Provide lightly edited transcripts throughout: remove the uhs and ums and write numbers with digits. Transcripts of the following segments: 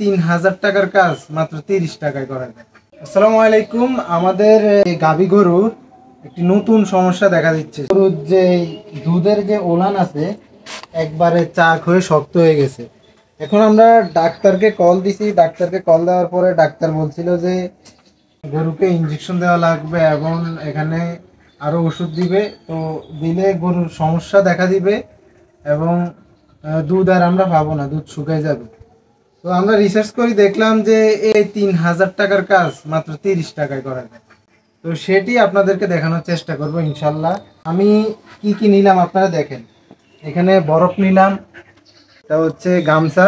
3000 টাকার কাজ মাত্র 30 টাকায় করা যায়। আসসালামু আলাইকুম। আমাদের গাভী গরুর একটি নতুন সমস্যা দেখা দিচ্ছে। গরুর যে দুধের যে ওলান আছে একবারে চাক হয়ে শক্ত হয়ে গেছে। এখন আমরা ডাক্তারকে কল দিছি, ডাক্তারকে কল দেওয়ার পরে ডাক্তার বলছিল যে গরুকে ইঞ্জেকশন দেওয়া লাগবে এবং এখানে আরও ওষুধ দিবে। তো দিলে গরুর সমস্যা দেখা দিবে এবং দুধ আর আমরা পাবো না, দুধ শুকিয়ে যাবে। তো আমরা রিসার্চ করে দেখলাম যে এই 3000 টাকার কাজ মাত্র 30 টাকায় করা যায়। তো সেটি আপনাদেরকে দেখানোর চেষ্টা করব ইনশাল্লাহ। আমি কি কি নিলাম আপনারা দেখেন। এখানে বরফ নিলাম, এটা হচ্ছে গামছা,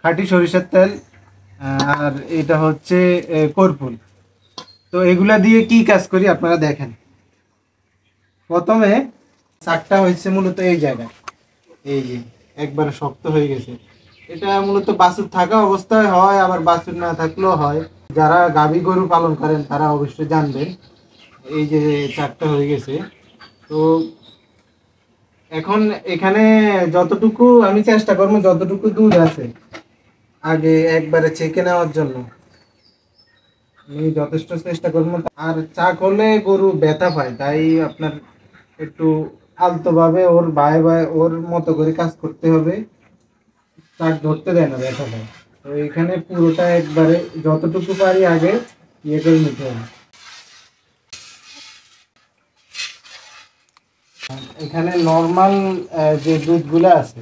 খাঁটি সরিষার তেল, আর এটা হচ্ছে কর্পূর। তো এগুলা দিয়ে কি কাজ করি আপনারা দেখেন। প্রথমে চাকটা হয়েছে মূলত এই জায়গায়, এই যে একবারে শক্ত হয়ে গেছে। এটা মূলত বাছুর থাকা অবস্থায় হয়, আবার বাছুর না থাকলেও হয়। যারা গাভী গরু পালন করেন তারা অবশ্যই জানবেন। এই যে চাকটা হয়ে গেছে। তো এখন এখানে যতটুকু আমি চেষ্টা করবো, যতটুকু দুধ আছে আগে একবারে ছেঁকে নেওয়ার জন্য আমি যথেষ্ট চেষ্টা করবো। আর চাক হলে গরু ব্যথা পায়, তাই আপনার একটু আলতোভাবে ওর বায়ে বায়ে ওর মতো করে কাজ করতে হবে। চাক ধরতে দেয় না, ব্যথা পায়। তো এখানে পুরোটা একবারে যতটুকু পারি আগে ইয়ে করে নিতে হবে। এখানে নর্মাল যে দুধগুলো আছে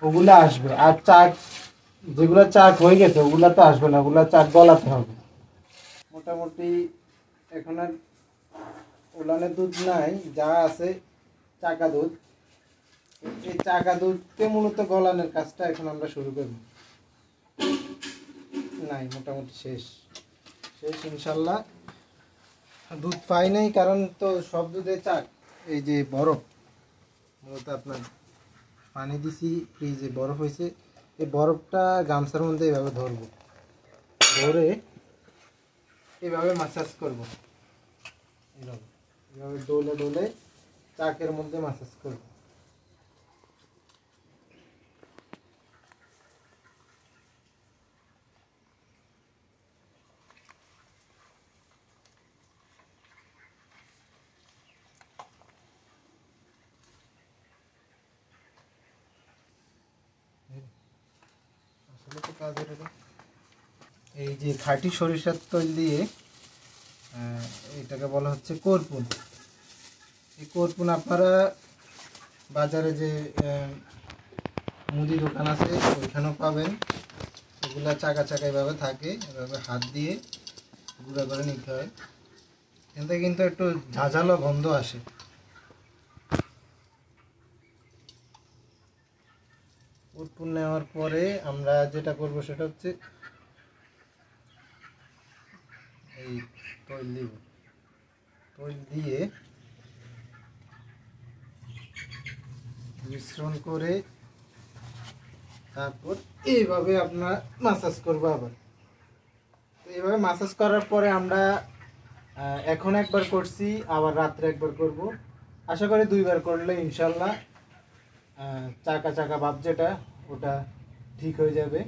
ওগুলো আসবে, আর চাক যেগুলো চাক হয়ে গেছে ওগুলা তো আসবে না, ওগুলা চাক গলাতে হবে। মোটামুটি এখন আর ওলানের দুধ নাই, যা আছে চাকা দুধ। এই চাকা দুধকে মূলত গলানোর কাজটা এখন আমরা শুরু করব। নাই, মোটামুটি শেষ শেষ ইনশাল্লাহ। দুধ পাই নাই কারণ তো সব দুধে চাক। এই যে বরফ, মূলত আপনার পানি দিছি, ফ্রিজে বরফ হয়েছে। এই বরফটা গামছার মধ্যে এভাবে ধরবো, ধরে এভাবে মাসাজ করবো। এভাবে এভাবে ডোলে ডোলে চাকের মধ্যে মাসাজ করবো। এই যে খাঁটি সরিষার তেল দিয়ে এটাকে বলা হচ্ছে কর্পূর। এই কর্পূর আপনারা বাজারে যে মুদি দোকান আছে ওইখানেও পাবেন। এগুলা চাকা চাকা এভাবে থাকে, এভাবে হাত দিয়ে গুঁড়া করে নিতে হয়। এতে কিন্তু একটু ঝাঁঝালো গন্ধ আসে। কর্পূর নেওয়ার পরে আমরা যেটা করব সেটা হচ্ছে এই তৈল দিব। তৈল দিয়ে মিশ্রণ করে তারপর এইভাবে আপনার মাসাজ করবো। আবার এইভাবে মাসাজ করার পরে আমরা এখন একবার করছি, আবার রাত্রে একবার করব। আশা করি 2বার করলে ইনশাল্লাহ চাকা চাকা ভাব যেটা ওটা ঠিক হয়ে যাবে।